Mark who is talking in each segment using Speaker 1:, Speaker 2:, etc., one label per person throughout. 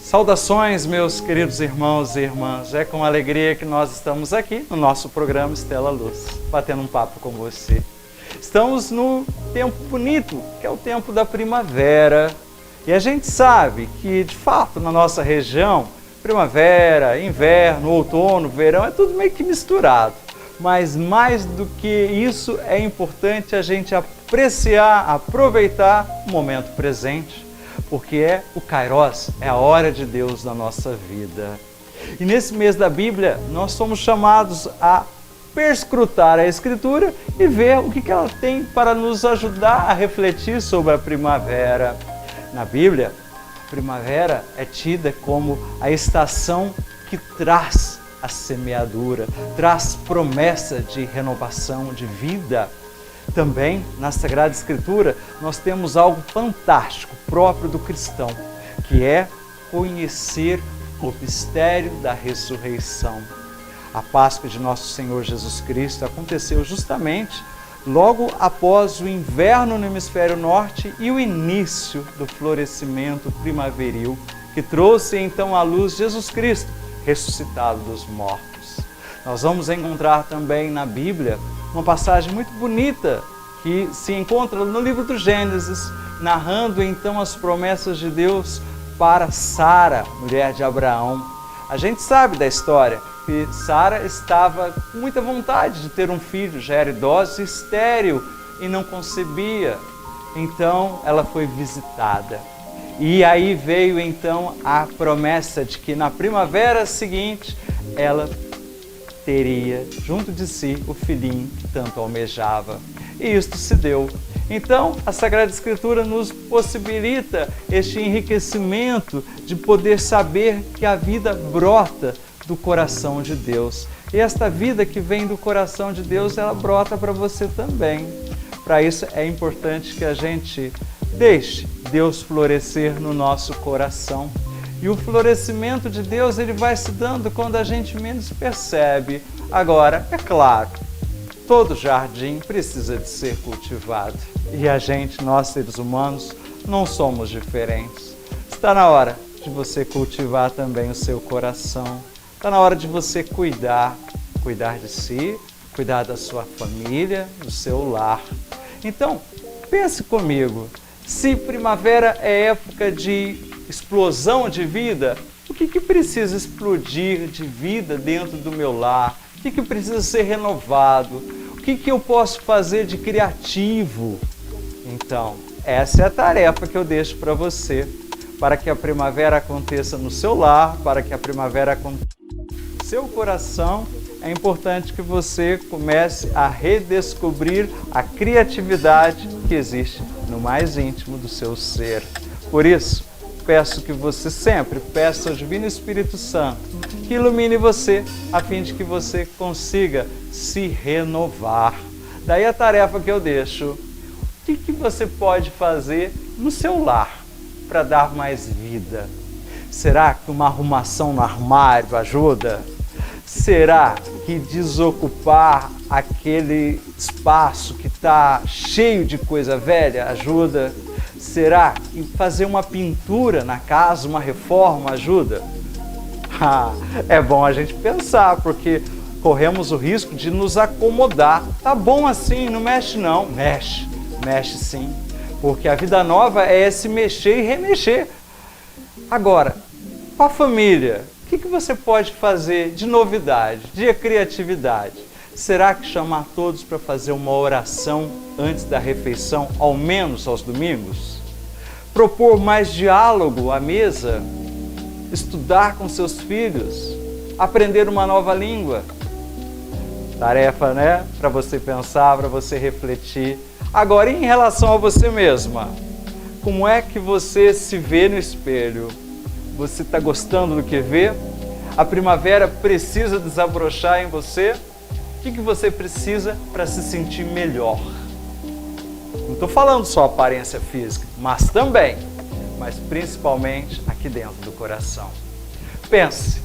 Speaker 1: Saudações, meus queridos irmãos e irmãs. É com alegria que nós estamos aqui no nosso programa Estela Luz, batendo um papo com você. Estamos no tempo bonito, que é o tempo da primavera. E a gente sabe que, de fato, na nossa região, primavera, inverno, outono, verão, é tudo meio que misturado. Mas mais do que isso, é importante a gente apreciar, aproveitar o momento presente, porque é o Kairos, é a hora de Deus na nossa vida. E nesse mês da Bíblia, nós somos chamados a perscrutar a Escritura e ver o que ela tem para nos ajudar a refletir sobre a primavera. Na Bíblia, a primavera é tida como a estação que traz a semeadura, traz promessa de renovação, de vida. Também, na Sagrada Escritura, nós temos algo fantástico, próprio do cristão, que é conhecer o mistério da ressurreição. A Páscoa de nosso Senhor Jesus Cristo aconteceu justamente logo após o inverno no hemisfério norte e o início do florescimento primaveril, que trouxe então à luz Jesus Cristo, ressuscitado dos mortos. Nós vamos encontrar também na Bíblia uma passagem muito bonita que se encontra no livro do Gênesis, narrando então as promessas de Deus para Sara, mulher de Abraão. A gente sabe da história que Sara estava com muita vontade de ter um filho, já era idosa, estéril e não concebia. Então ela foi visitada. E aí veio então a promessa de que na primavera seguinte ela teria junto de si o filhinho que tanto almejava. E isto se deu. Então, a Sagrada Escritura nos possibilita este enriquecimento de poder saber que a vida brota do coração de Deus. E esta vida que vem do coração de Deus, ela brota para você também. Para isso é importante que a gente deixe Deus florescer no nosso coração. E o florescimento de Deus, ele vai se dando quando a gente menos percebe. Agora, é claro, todo jardim precisa de ser cultivado. E a gente, nós seres humanos, não somos diferentes. Está na hora de você cultivar também o seu coração. Está na hora de você cuidar de si, cuidar da sua família, do seu lar. Então, pense comigo, se primavera é época de explosão de vida, o que precisa explodir de vida dentro do meu lar? O que precisa ser renovado? O que eu posso fazer de criativo? Então, essa é a tarefa que eu deixo para você, para que a primavera aconteça no seu lar, para que a primavera aconteça no seu coração. É importante que você comece a redescobrir a criatividade que existe no mais íntimo do seu ser. Por isso, peço que você sempre peça ao Divino Espírito Santo que ilumine você, a fim de que você consiga se renovar. Daí a tarefa que eu deixo. O que você pode fazer no seu lar para dar mais vida? Será que uma arrumação no armário ajuda? Será que desocupar aquele espaço que está cheio de coisa velha ajuda? Será que fazer uma pintura na casa, uma reforma ajuda? É bom a gente pensar, porque corremos o risco de nos acomodar. Tá bom assim, não mexe não. Mexe sim, porque a vida nova é se mexer e remexer. Agora, com a família, o que você pode fazer de novidade, de criatividade? Será que chamar todos para fazer uma oração antes da refeição, ao menos aos domingos? Propor mais diálogo à mesa? Estudar com seus filhos? Aprender uma nova língua? Tarefa, né? Para você pensar, para você refletir. Agora, em relação a você mesma, como é que você se vê no espelho? Você está gostando do que vê? A primavera precisa desabrochar em você? O que você precisa para se sentir melhor? Não estou falando só aparência física, mas também, mas principalmente aqui dentro do coração. Pense,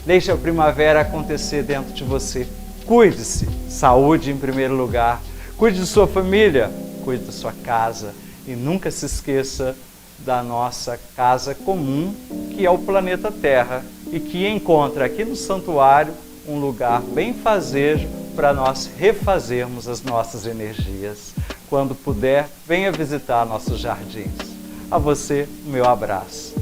Speaker 1: deixe a primavera acontecer dentro de você. Cuide-se, saúde em primeiro lugar. Cuide de sua família, cuide da sua casa e nunca se esqueça da nossa casa comum, que é o planeta Terra e que encontra aqui no santuário um lugar benfazejo para nós refazermos as nossas energias. Quando puder, venha visitar nossos jardins. A você, o meu abraço.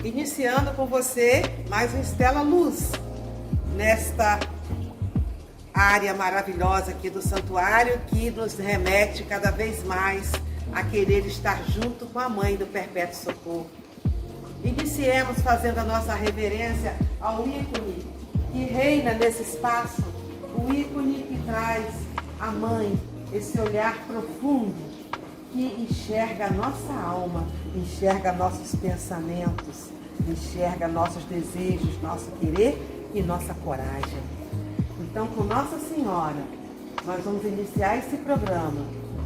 Speaker 2: Iniciando com você mais um Estela Luz, nesta área maravilhosa aqui do santuário, que nos remete cada vez mais a querer estar junto com a Mãe do Perpétuo Socorro. Iniciemos fazendo a nossa reverência ao ícone que reina nesse espaço, o ícone que traz a Mãe, esse olhar profundo que enxerga a nossa alma, enxerga nossos pensamentos, enxerga nossos desejos, nosso querer e nossa coragem. Então, com Nossa Senhora, nós vamos iniciar esse programa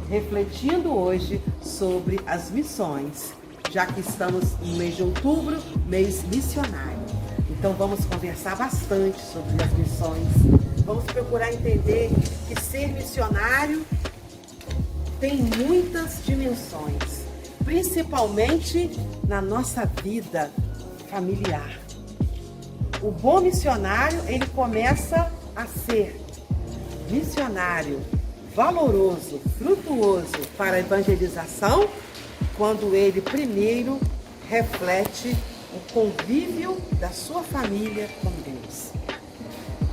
Speaker 2: refletindo hoje sobre as missões, já que estamos no mês de outubro, mês missionário. Então, vamos conversar bastante sobre as missões. Vamos procurar entender que ser missionário tem muitas dimensões, principalmente na nossa vida familiar. O bom missionário, ele começa a ser missionário valoroso, frutuoso para a evangelização, quando ele primeiro reflete o convívio da sua família com Deus.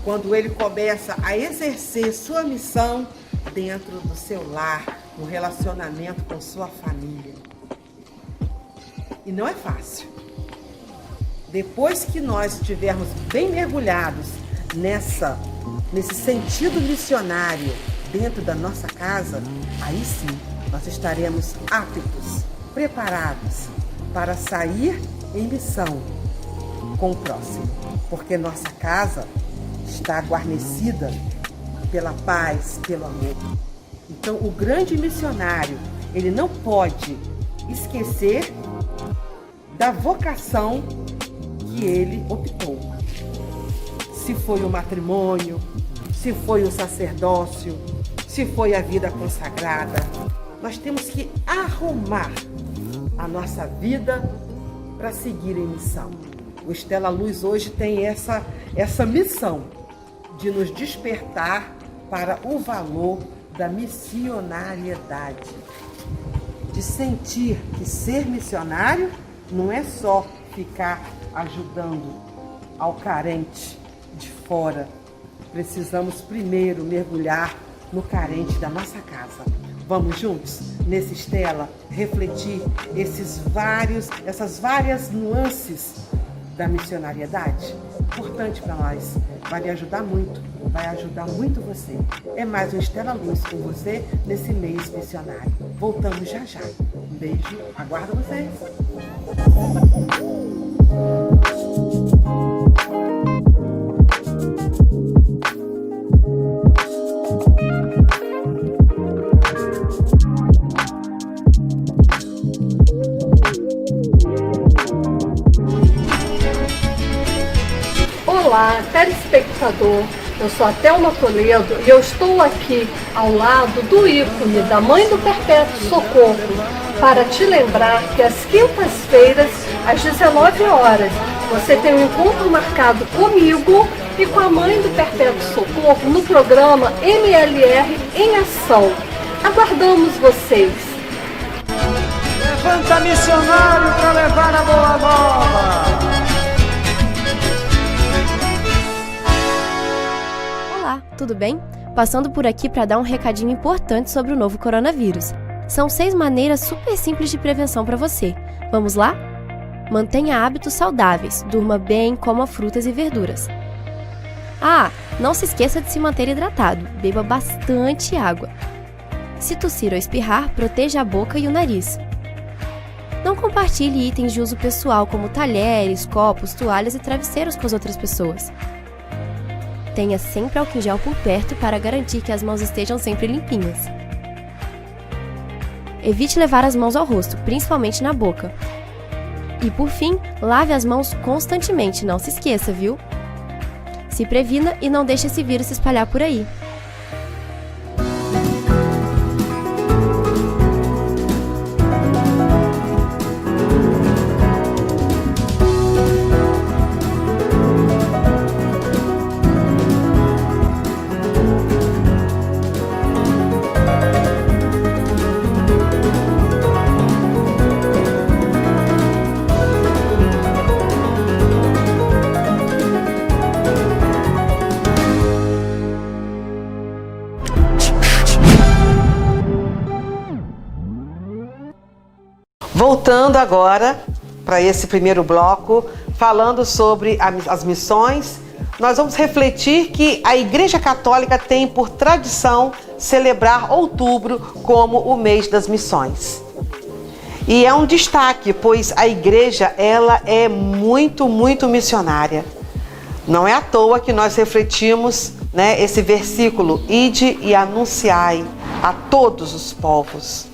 Speaker 2: Quando ele começa a exercer sua missão dentro do seu lar, no relacionamento com sua família. E não é fácil. Depois que nós estivermos bem mergulhados nesse sentido missionário dentro da nossa casa, aí sim nós estaremos aptos, preparados para sair em missão com o próximo, porque nossa casa está guarnecida pela paz, pelo amor. Então, o grande missionário, ele não pode esquecer da vocação que ele optou. Se foi o matrimônio, se foi o sacerdócio, se foi a vida consagrada, nós temos que arrumar a nossa vida para seguir em missão. O Estela Luz hoje tem essa missão de nos despertar para o valor da missionariedade, de sentir que ser missionário não é só ficar ajudando ao carente de fora. Precisamos primeiro mergulhar no carente da nossa casa. Vamos juntos, nesse Estela, refletir essas várias nuances da missionariedade? Importante para nós, vai lhe ajudar muito, vai ajudar muito você. É mais um Estela Luz com você nesse mês missionário. Voltamos já já. Um beijo, aguardo vocês.
Speaker 3: Olá, telespectador, eu sou a Thelma Toledo e eu estou aqui ao lado do ícone da Mãe do Perpétuo Socorro para te lembrar que às quintas-feiras, às 19 horas, você tem um encontro marcado comigo e com a Mãe do Perpétuo Socorro no programa MLR em Ação. Aguardamos vocês!
Speaker 1: Levanta missionário para levar a boa nova!
Speaker 4: Olá, tudo bem? Passando por aqui para dar um recadinho importante sobre o novo coronavírus. São 6 maneiras super simples de prevenção para você. Vamos lá? Mantenha hábitos saudáveis, durma bem, coma frutas e verduras. Ah, não se esqueça de se manter hidratado, beba bastante água. Se tossir ou espirrar, proteja a boca e o nariz. Não compartilhe itens de uso pessoal como talheres, copos, toalhas e travesseiros com as outras pessoas. Tenha sempre álcool em gel por perto para garantir que as mãos estejam sempre limpinhas. Evite levar as mãos ao rosto, principalmente na boca. E por fim, lave as mãos constantemente, não se esqueça, viu? Se previna e não deixe esse vírus se espalhar por aí.
Speaker 2: Voltando agora para esse primeiro bloco, falando sobre as missões, nós vamos refletir que a Igreja Católica tem por tradição celebrar outubro como o mês das missões. E é um destaque, pois a Igreja ela é muito missionária. Não é à toa que nós refletimos, esse versículo, ide e anunciai a todos os povos.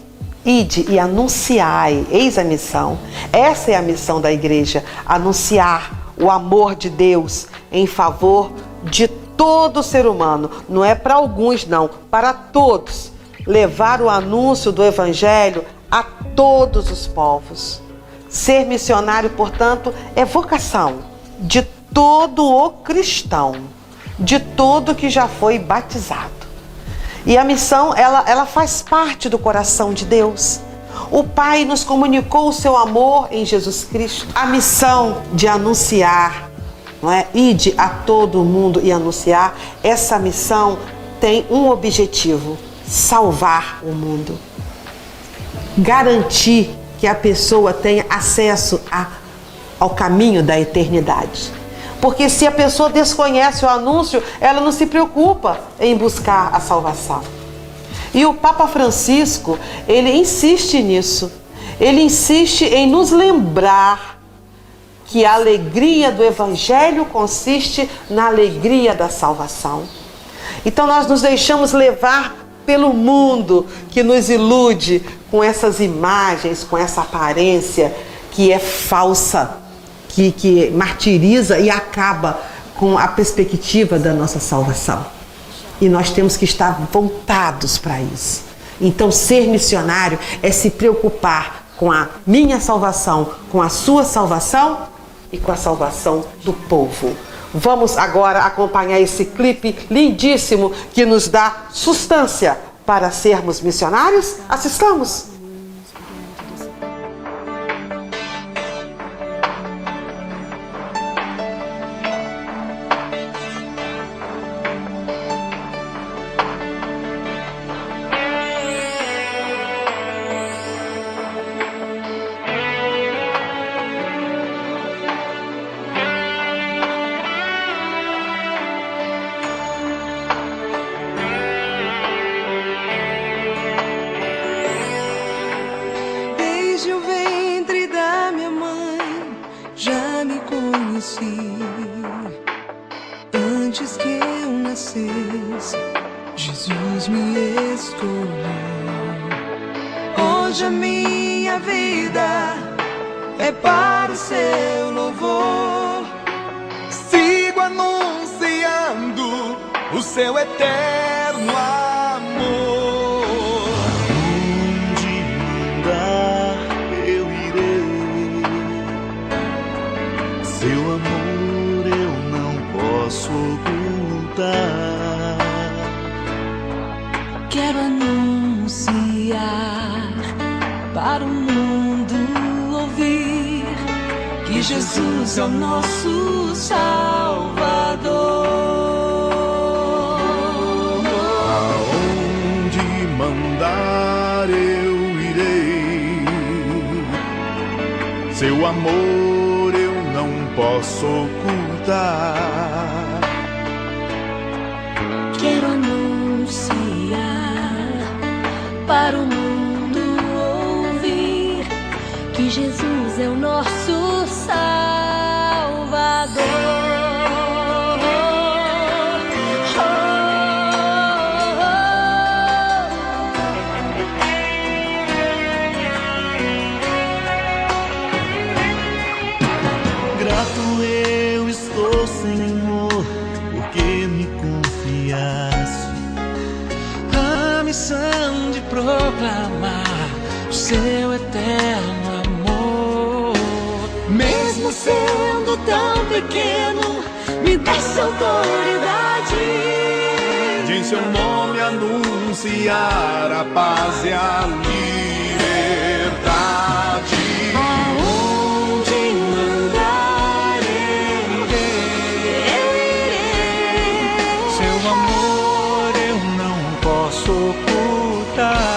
Speaker 2: Ide e anunciai, eis a missão. Essa é a missão da igreja, anunciar o amor de Deus em favor de todo ser humano. Não é para alguns não, para todos. Levar o anúncio do evangelho a todos os povos. Ser missionário, portanto, é vocação de todo o cristão, de todo que já foi batizado. E a missão, ela faz parte do coração de Deus. O Pai nos comunicou o seu amor em Jesus Cristo. A missão de anunciar, ide a todo mundo e anunciar, essa missão tem um objetivo: salvar o mundo. Garantir que a pessoa tenha acesso ao caminho da eternidade. Porque se a pessoa desconhece o anúncio, ela não se preocupa em buscar a salvação. E o Papa Francisco, ele insiste nisso. Ele insiste em nos lembrar que a alegria do Evangelho consiste na alegria da salvação. Então nós nos deixamos levar pelo mundo que nos ilude com essas imagens, com essa aparência que é falsa, que martiriza e acaba com a perspectiva da nossa salvação. E nós temos que estar voltados para isso. Então, ser missionário é se preocupar com a minha salvação, com a sua salvação e com a salvação do povo. Vamos agora acompanhar esse clipe lindíssimo que nos dá sustância para sermos missionários? Assistamos!
Speaker 5: Desde o ventre da minha mãe já me conheci. Antes que eu nascesse, Jesus me escolheu. Hoje a minha vida é para o seu louvor. Sigo anunciando o seu eterno amor.
Speaker 6: Seu amor eu não posso ocultar.
Speaker 5: Quero anunciar para o mundo ouvir que Jesus é o nosso Salvador.
Speaker 6: Aonde mandar eu irei. Seu amor eu não posso ocultar.
Speaker 5: Quero anunciar para o mundo ouvir que Jesus é o nosso Salvador.
Speaker 6: Senhor, porque me confiaste a missão de proclamar o seu eterno amor. Mesmo sendo tão pequeno, me desse autoridade de em seu nome anunciar a paz e a liberdade. Aonde mandar eu irei, seu amor eu não posso ocultar.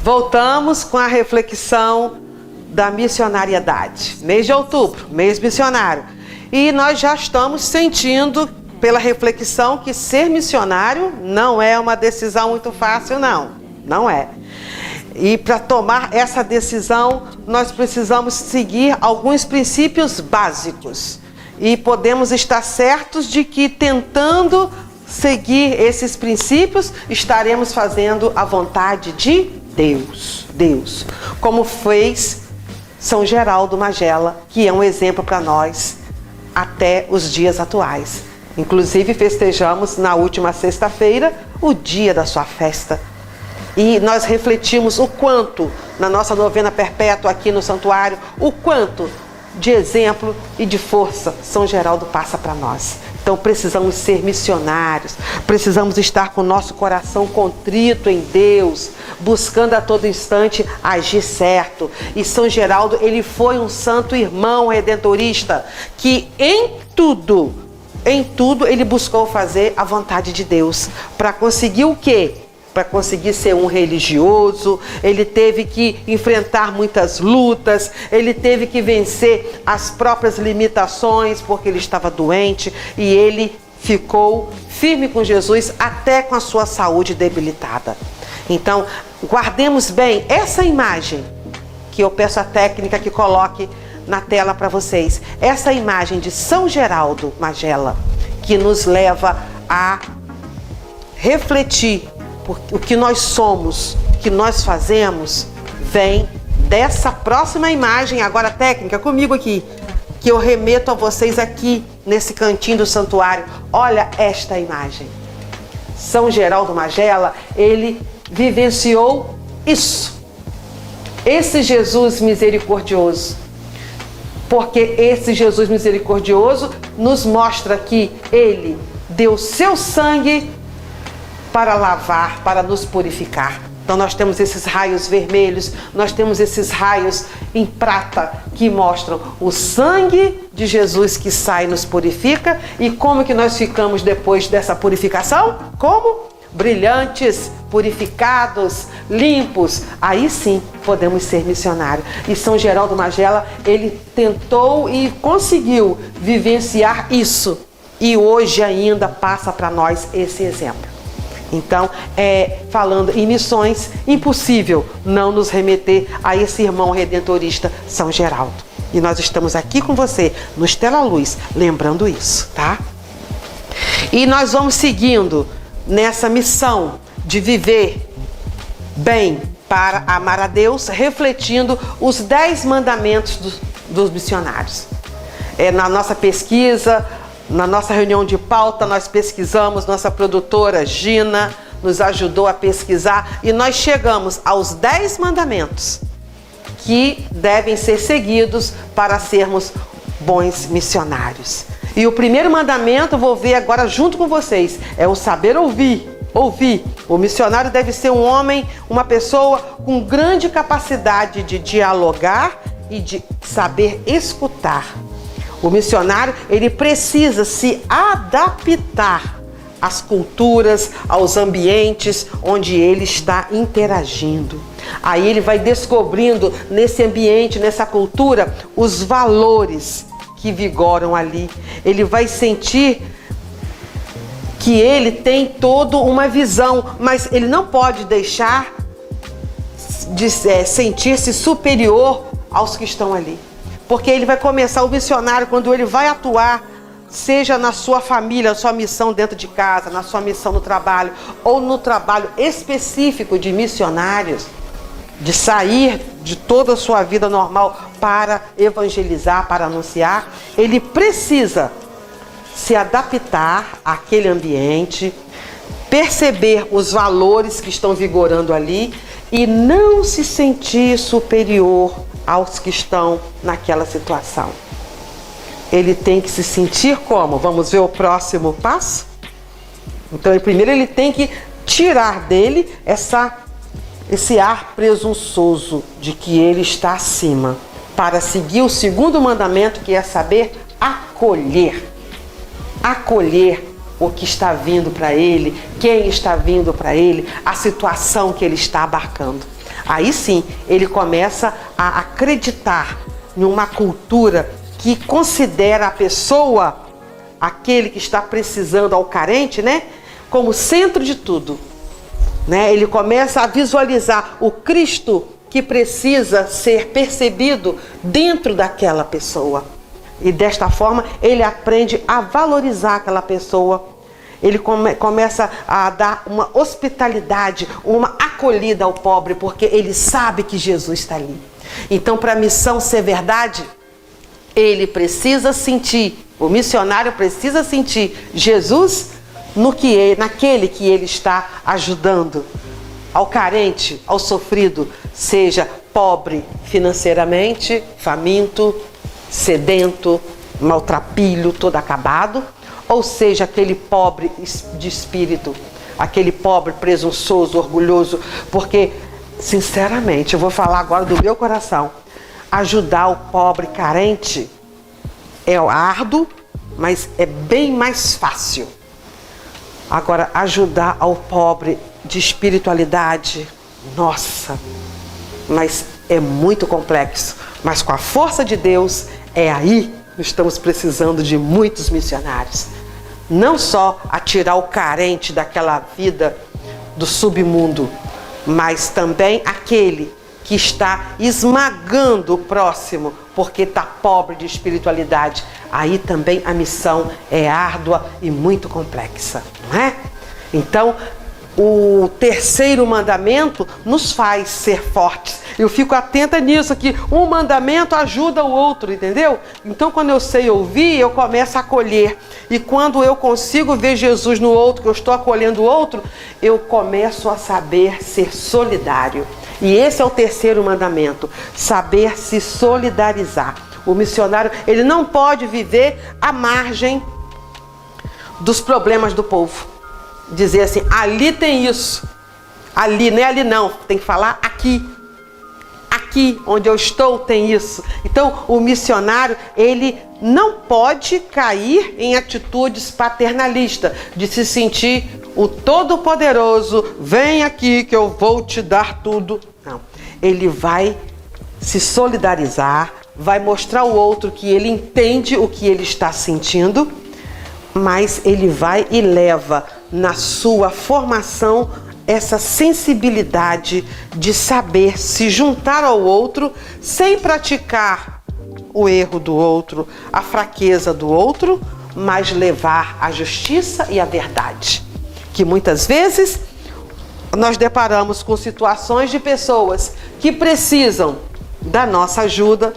Speaker 2: Voltamos com a reflexão da missionariedade. Mês de outubro, mês missionário. E nós já estamos sentindo, pela reflexão, que ser missionário não é uma decisão muito fácil, não é. E para tomar essa decisão, nós precisamos seguir alguns princípios básicos. E podemos estar certos de que, tentando seguir esses princípios, estaremos fazendo a vontade de Deus. Como fez São Geraldo Magela, que é um exemplo para nós até os dias atuais. Inclusive, festejamos na última sexta-feira o dia da sua festa. E nós refletimos o quanto, na nossa novena perpétua aqui no santuário, o quanto de exemplo e de força São Geraldo passa para nós. Então precisamos ser missionários, precisamos estar com o nosso coração contrito em Deus, buscando a todo instante agir certo. E São Geraldo, ele foi um santo irmão redentorista que em tudo ele buscou fazer a vontade de Deus. Para conseguir o quê? Para conseguir ser um religioso, ele teve que enfrentar muitas lutas, ele teve que vencer as próprias limitações, porque ele estava doente, e ele ficou firme com Jesus até com a sua saúde debilitada. Então, guardemos bem essa imagem, que eu peço à técnica que coloque na tela para vocês. Essa imagem de São Geraldo Magela, que nos leva a refletir o que nós somos, o que nós fazemos, vem dessa próxima imagem, agora técnica, comigo aqui, que eu remeto a vocês aqui, nesse cantinho do santuário. Olha esta imagem. São Geraldo Magela, ele vivenciou isso. Esse Jesus misericordioso. Porque esse Jesus misericordioso nos mostra que ele deu seu sangue para lavar, para nos purificar. Então nós temos esses raios vermelhos, nós temos esses raios em prata que mostram o sangue de Jesus que sai e nos purifica. E como que nós ficamos depois dessa purificação? Como? Brilhantes, purificados, limpos. Aí sim podemos ser missionários. E São Geraldo Magela, ele tentou e conseguiu vivenciar isso e hoje ainda passa para nós esse exemplo. Então, falando em missões, impossível não nos remeter a esse irmão redentorista São Geraldo. E nós estamos aqui com você no Estela Luz, lembrando isso, tá? E nós vamos seguindo nessa missão de viver bem para amar a Deus, refletindo os 10 mandamentos dos missionários. Na nossa pesquisa, na nossa reunião de pauta, nós pesquisamos, nossa produtora Gina nos ajudou a pesquisar e nós chegamos aos 10 mandamentos que devem ser seguidos para sermos bons missionários. E o primeiro mandamento, vou ver agora junto com vocês, é o saber ouvir. Ouvir. O missionário deve ser um homem, uma pessoa com grande capacidade de dialogar e de saber escutar. O missionário, ele precisa se adaptar às culturas, aos ambientes onde ele está interagindo. Aí ele vai descobrindo nesse ambiente, nessa cultura, os valores que vigoram ali. Ele vai sentir que ele tem toda uma visão, mas ele não pode deixar de sentir-se superior aos que estão ali. Porque ele vai começar, o missionário, quando ele vai atuar, seja na sua família, na sua missão dentro de casa, na sua missão no trabalho, ou no trabalho específico de missionários, de sair de toda a sua vida normal para evangelizar, para anunciar, ele precisa se adaptar àquele ambiente, perceber os valores que estão vigorando ali e não se sentir superior aos que estão naquela situação. Ele tem que se sentir como? Vamos ver o próximo passo? Então, primeiro ele tem que tirar dele esse ar presunçoso de que ele está acima, para seguir o segundo mandamento, que é saber acolher. Acolher o que está vindo para ele, quem está vindo para ele, a situação que ele está abarcando. Aí sim, ele começa a acreditar em uma cultura que considera a pessoa, aquele que está precisando, ao carente, né, como centro de tudo. Né? Ele começa a visualizar o Cristo que precisa ser percebido dentro daquela pessoa. E desta forma, ele aprende a valorizar aquela pessoa. Ele começa a dar uma hospitalidade, uma acolhida ao pobre, porque ele sabe que Jesus está ali. Então, para a missão ser verdade, ele precisa sentir, o missionário precisa sentir Jesus naquele que ele está ajudando. Ao carente, ao sofrido, seja pobre financeiramente, faminto, sedento, maltrapilho, todo acabado, ou seja, aquele pobre de espírito, aquele pobre presunçoso, orgulhoso, porque, sinceramente, eu vou falar agora do meu coração, ajudar o pobre carente é árduo, mas é bem mais fácil. Agora, ajudar ao pobre de espiritualidade, nossa, mas é muito complexo. Mas com a força de Deus, é aí que estamos precisando de muitos missionários. Não só a tirar o carente daquela vida do submundo, mas também aquele que está esmagando o próximo porque está pobre de espiritualidade. Aí também a missão é árdua e muito complexa, não é? Então, o terceiro mandamento nos faz ser fortes. Eu fico atenta nisso, que um mandamento ajuda o outro, entendeu? Então, quando eu sei ouvir, eu começo a acolher. E quando eu consigo ver Jesus no outro, que eu estou acolhendo o outro, eu começo a saber ser solidário. E esse é o terceiro mandamento, saber se solidarizar. O missionário, ele não pode viver à margem dos problemas do povo. Dizer assim, ali tem isso, ali, não é ali não, tem que falar aqui. Aqui onde eu estou tem isso. Então o missionário, ele não pode cair em atitudes paternalistas, de se sentir o Todo-Poderoso, vem aqui que eu vou te dar tudo. Não, ele vai se solidarizar, vai mostrar ao outro que ele entende o que ele está sentindo, mas ele vai e leva na sua formação essa sensibilidade de saber se juntar ao outro sem praticar o erro do outro, a fraqueza do outro, mas levar a justiça e a verdade. Que muitas vezes nós deparamos com situações de pessoas que precisam da nossa ajuda,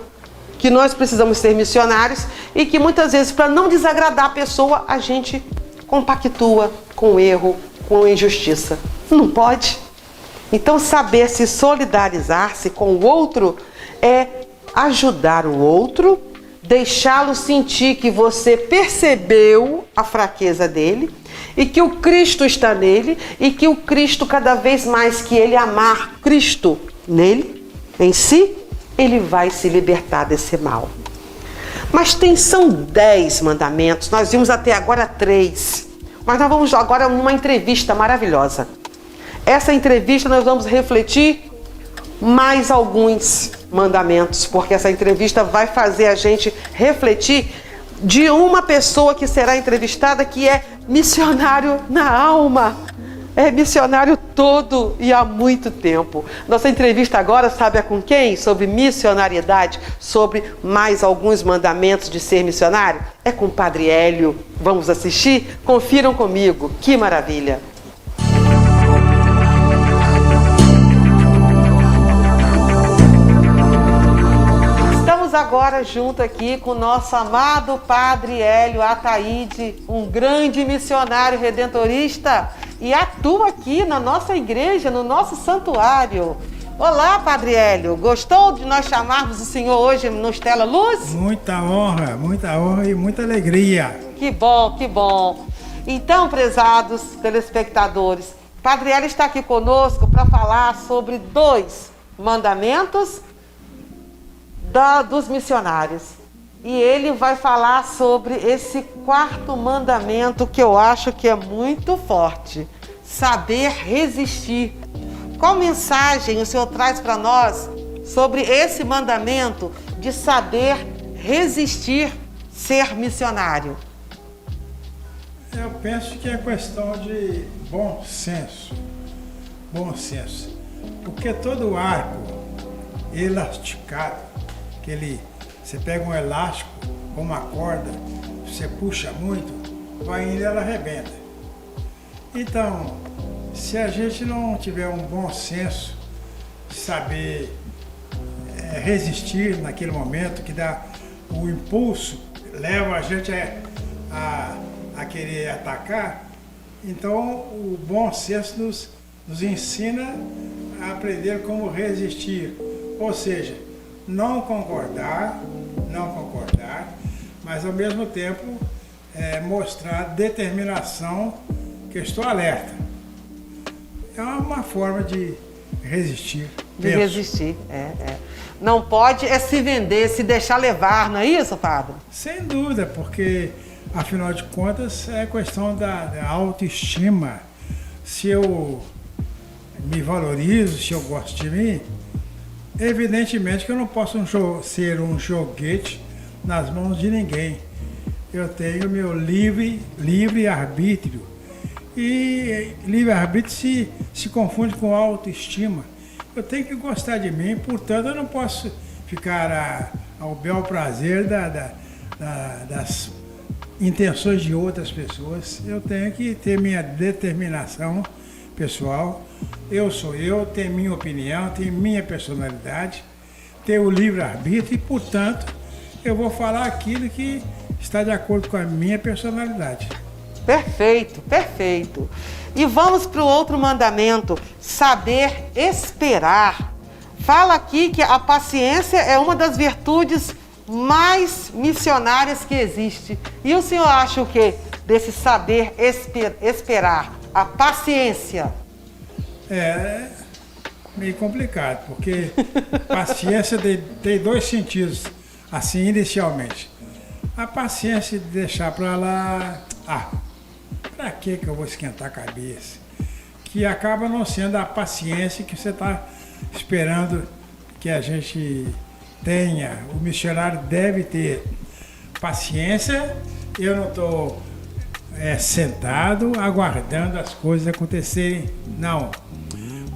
Speaker 2: que nós precisamos ser missionários e que muitas vezes, para não desagradar a pessoa, a gente compactua com o erro, com a injustiça. Não pode. Então, saber se solidarizar-se com o outro é ajudar o outro, deixá-lo sentir que você percebeu a fraqueza dele e que o Cristo está nele e que o Cristo, cada vez mais que ele amar Cristo nele, em si, ele vai se libertar desse mal. Mas são 10 mandamentos, nós vimos até agora 3, mas nós vamos agora numa entrevista maravilhosa. Essa entrevista nós vamos refletir mais alguns mandamentos, porque essa entrevista vai fazer a gente refletir de uma pessoa que será entrevistada que é missionário na alma. É missionário todo e há muito tempo. Nossa entrevista agora, sabe com quem? Sobre missionariedade, sobre mais alguns mandamentos de ser missionário? É com o Padre Hélio. Vamos assistir? Confiram comigo. Que maravilha! Agora junto aqui com o nosso amado Padre Hélio Ataíde, um grande missionário redentorista e atua aqui na nossa igreja, no nosso santuário. Olá, Padre Hélio, gostou de nós chamarmos o senhor hoje no Stella Luz?
Speaker 7: Muita honra e muita alegria.
Speaker 2: Que bom, que bom. Então, prezados telespectadores, Padre Hélio está aqui conosco para falar sobre 2 mandamentos dos missionários. E ele vai falar sobre esse 4º mandamento que eu acho que é muito forte: saber resistir. Qual mensagem o Senhor traz para nós sobre esse mandamento de saber resistir, ser missionário?
Speaker 7: Eu penso que é questão de bom senso. Bom senso. Porque todo arco elasticado, você pega um elástico com uma corda, você puxa muito, vai indo e ela arrebenta. Então, se a gente não tiver um bom senso, saber resistir naquele momento, que dá o impulso, leva a gente a querer atacar, então o bom senso nos ensina a aprender como resistir. Ou seja, não concordar, mas ao mesmo tempo mostrar determinação que estou alerta. É uma forma de resistir.
Speaker 2: De resistir, Não pode se vender, se deixar levar, não é isso, Padre?
Speaker 7: Sem dúvida, porque afinal de contas é questão da autoestima. Se eu me valorizo, se eu gosto de mim, evidentemente que eu não posso ser um joguete nas mãos de ninguém. Eu tenho meu livre-arbítrio. E livre-arbítrio se confunde com autoestima. Eu tenho que gostar de mim, portanto eu não posso ficar ao bel prazer das intenções de outras pessoas. Eu tenho que ter minha determinação pessoal. Eu sou eu, tenho minha opinião, tenho minha personalidade, tenho o livre-arbítrio e, portanto, eu vou falar aquilo que está de acordo com a minha personalidade.
Speaker 2: Perfeito, perfeito. E vamos para o outro mandamento, saber esperar. Fala aqui que a paciência é uma das virtudes mais missionárias que existe. E o senhor acha o quê desse saber esperar? A paciência.
Speaker 7: É meio complicado, porque paciência tem 2 sentidos, assim, inicialmente. A paciência de deixar para lá, para que eu vou esquentar a cabeça? Que acaba não sendo a paciência que você está esperando que a gente tenha. O missionário deve ter paciência. Eu não estou sentado aguardando as coisas acontecerem. Não.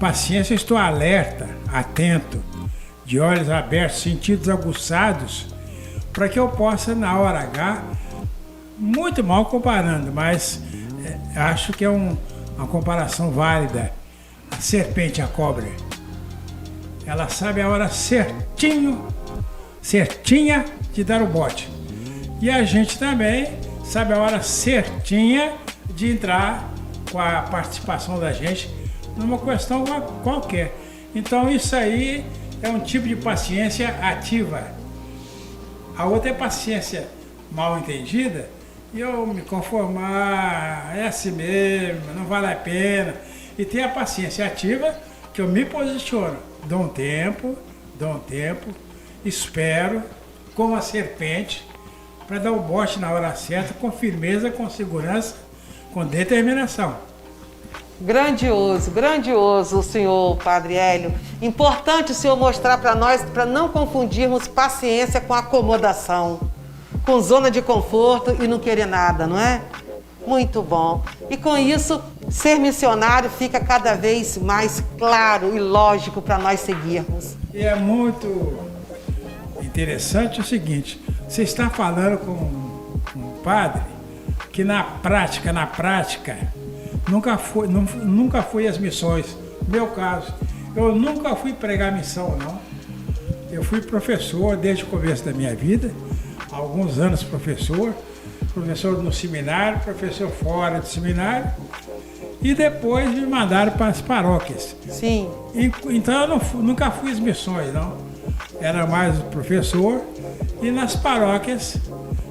Speaker 7: Paciência, estou alerta, atento, de olhos abertos, sentidos aguçados, para que eu possa, na hora H, muito mal comparando, mas acho que é uma comparação válida. A serpente, a cobra, ela sabe a hora certinha de dar o bote. E a gente também sabe a hora certinha de entrar com a participação da gente numa questão qualquer. Então isso aí é um tipo de paciência ativa. A outra é paciência mal entendida, e eu me conformar, é assim mesmo, não vale a pena. E tem a paciência ativa, que eu me posiciono, dou um tempo, espero, como a serpente, para dar o bote na hora certa, com firmeza, com segurança, com determinação.
Speaker 2: Grandioso, grandioso o senhor, Padre Hélio. Importante o senhor mostrar para nós, para não confundirmos paciência com acomodação, com zona de conforto e não querer nada, não é? Muito bom. E com isso, ser missionário fica cada vez mais claro e lógico para nós seguirmos.
Speaker 7: E é muito interessante o seguinte, você está falando com um padre que na prática, nunca fui às missões. No meu caso, eu nunca fui pregar missão, não. Eu fui professor desde o começo da minha vida, há alguns anos professor no seminário, professor fora do seminário, e depois me mandaram para as paróquias.
Speaker 2: Sim.
Speaker 7: Então eu nunca fui às missões, não. Era mais professor, e nas paróquias,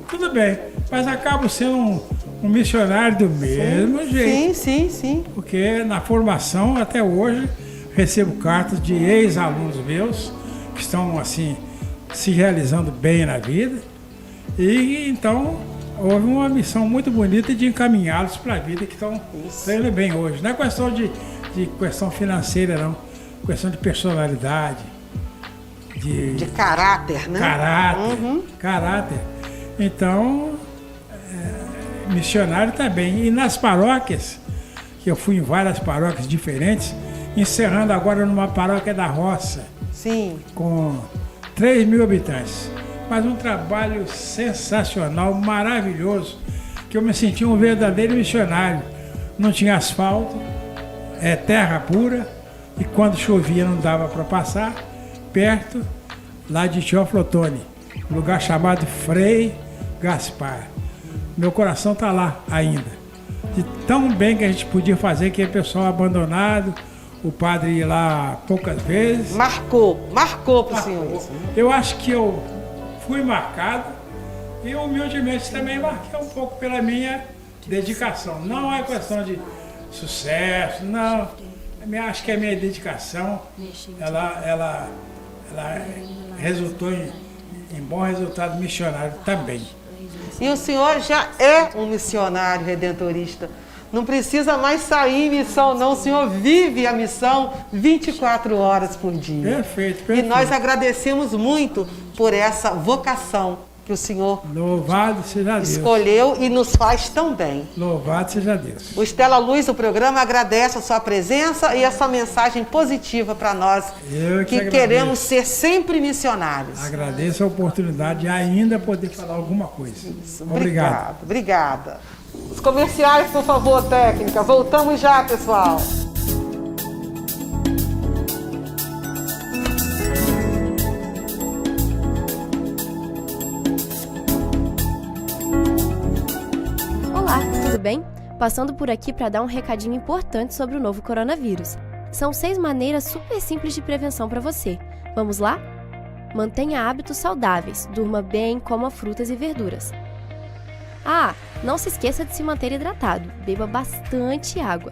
Speaker 7: tudo bem, mas acabo sendo um missionário do mesmo jeito.
Speaker 2: Sim.
Speaker 7: Porque na formação, até hoje, recebo cartas de ex-alunos meus, que estão, assim, se realizando bem na vida, e então houve uma missão muito bonita de encaminhá-los para a vida, que estão indo bem hoje. Não é questão de questão financeira, não. Questão de personalidade. De
Speaker 2: caráter, né?
Speaker 7: Caráter. Então, missionário também. E nas paróquias, que eu fui em várias paróquias diferentes, encerrando agora numa paróquia da Roça.
Speaker 2: Sim.
Speaker 7: Com 3.000 habitantes. Mas um trabalho sensacional, maravilhoso, que eu me senti um verdadeiro missionário. Não tinha asfalto, terra pura, e quando chovia não dava para passar, perto lá de Teoflotone, lugar chamado Frei Gaspar. Meu coração está lá ainda. De tão bem que a gente podia fazer, que é pessoal abandonado, o padre ia lá poucas vezes.
Speaker 2: Marcou para o senhor.
Speaker 7: Eu acho que eu fui marcado e humildemente também marquei um pouco pela minha dedicação. Não é questão de sucesso, não. Acho que a minha dedicação, ela resultou em bom resultado missionário também.
Speaker 2: E o senhor já é um missionário redentorista. Não precisa mais sair em missão, não. O senhor vive a missão 24 horas por dia.
Speaker 7: Perfeito.
Speaker 2: E nós agradecemos muito por essa vocação que o senhor
Speaker 7: Louvado seja Deus.
Speaker 2: Escolheu e nos faz tão bem.
Speaker 7: Louvado seja Deus.
Speaker 2: O Stella Luz, o programa, agradece a sua presença e essa mensagem positiva para nós que queremos ser sempre missionários.
Speaker 7: Agradeço a oportunidade de ainda poder falar alguma coisa.
Speaker 2: Isso. Obrigada. Os comerciais, por favor, técnica. Voltamos já, pessoal.
Speaker 4: Olá, tudo bem? Passando por aqui para dar um recadinho importante sobre o novo coronavírus. São 6 maneiras super simples de prevenção para você. Vamos lá? Mantenha hábitos saudáveis, durma bem, coma frutas e verduras. Não se esqueça de se manter hidratado, beba bastante água.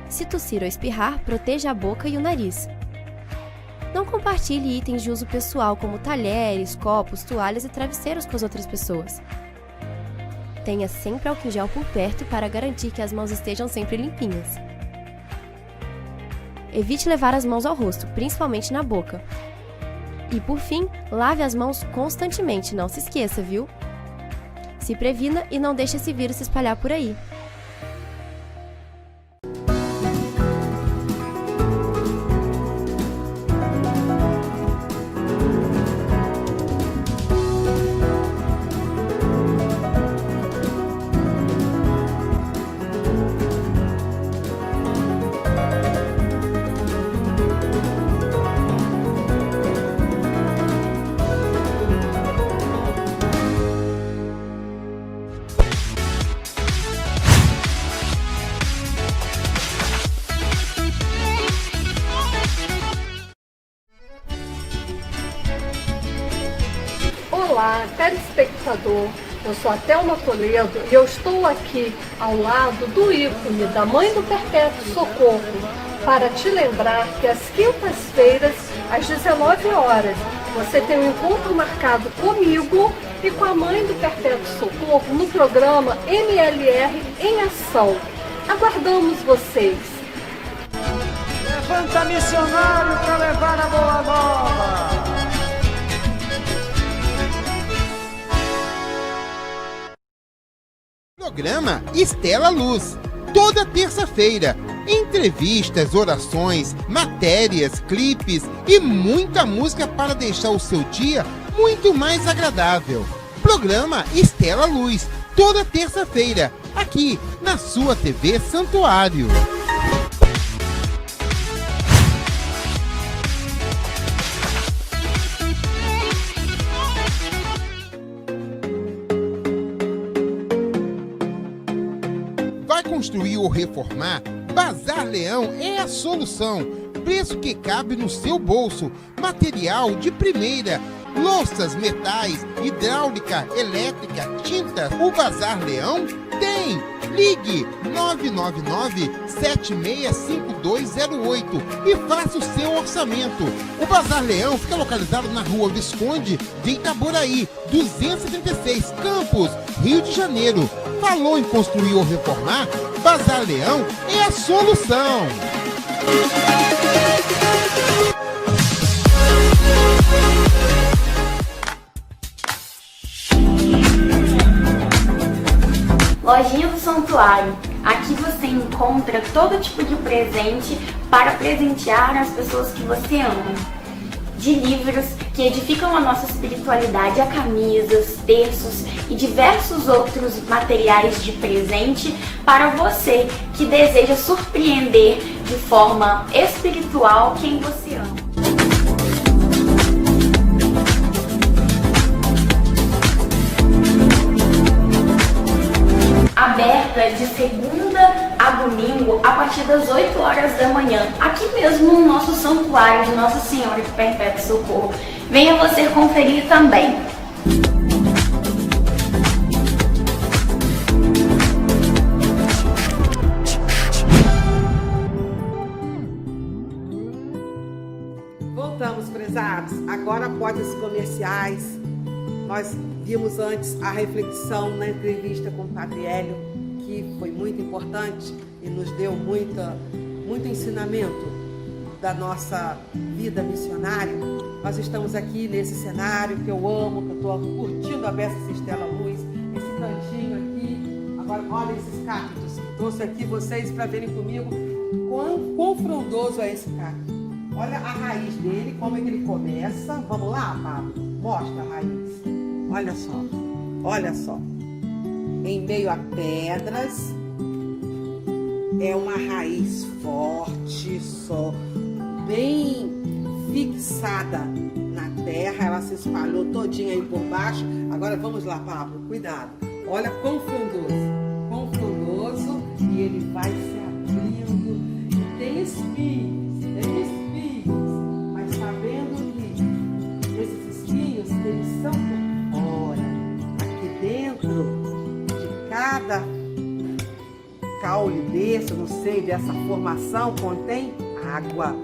Speaker 4: Se tossir ou espirrar, proteja a boca e o nariz. Não compartilhe itens de uso pessoal como talheres, copos, toalhas e travesseiros com as outras pessoas. Tenha sempre álcool em gel por perto para garantir que as mãos estejam sempre limpinhas. Evite levar as mãos ao rosto, principalmente na boca. E por fim, lave as mãos constantemente, não se esqueça, viu? Se previna e não deixe esse vírus se espalhar por aí.
Speaker 3: Olá, telespectador, eu sou a Thelma Toledo e eu estou aqui ao lado do ícone da Mãe do Perpétuo Socorro para te lembrar que às quintas-feiras, às 19 horas, você tem um encontro marcado comigo e com a Mãe do Perpétuo Socorro no programa MLR em Ação. Aguardamos vocês!
Speaker 6: Levanta missionário para levar a boa nova.
Speaker 8: Programa Estela Luz, toda terça-feira. Entrevistas, orações, matérias, clipes e muita música para deixar o seu dia muito mais agradável. Programa Estela Luz, toda terça-feira, aqui na sua TV Santuário. Construir ou reformar? Bazar Leão é a solução. Preço que cabe no seu bolso. Material de primeira. Louças, metais, hidráulica, elétrica, tinta. O Bazar Leão tem. Ligue 999-765208 e faça o seu orçamento. O Bazar Leão fica localizado na Rua Visconde de Itaboraí, 236, Campos, Rio de Janeiro. Falou em construir ou reformar? Bazar Leão é a solução.
Speaker 9: Lojinha do Santuário. Aqui você encontra todo tipo de presente para presentear as pessoas que você ama. De livros que edificam a nossa espiritualidade, a camisas, terços e diversos outros materiais de presente para você que deseja surpreender de forma espiritual quem você ama. Aberta de segunda a domingo a partir das 8 horas da manhã, aqui mesmo no nosso santuário de Nossa Senhora de Perpétuo Socorro. Venha você conferir também.
Speaker 2: Voltamos, prezados. Agora após os comerciais. Nós vimos antes a reflexão na entrevista com o Padre Hélio, que foi muito importante e nos deu muito ensinamento da nossa vida missionária. Nós estamos aqui nesse cenário que eu amo, que eu estou curtindo a beça Estela Luz, esse cantinho aqui. Agora, olha esses cactos. Trouxe aqui vocês para verem comigo quão frondoso é esse cacto. Olha a raiz dele, como é que ele começa. Vamos lá, Pablo? Mostra a raiz. Olha só, olha só. Em meio a pedras, é uma raiz forte, só bem fixada na terra. Ela se espalhou todinha aí por baixo. Agora vamos lá, Pablo, cuidado. Olha quão frondoso, e ele vai se abrindo. Tem espinhos. Mas está vendo que esses espinhos, eles são por fora. Aqui dentro de cada caule desse, não sei, dessa formação, contém água.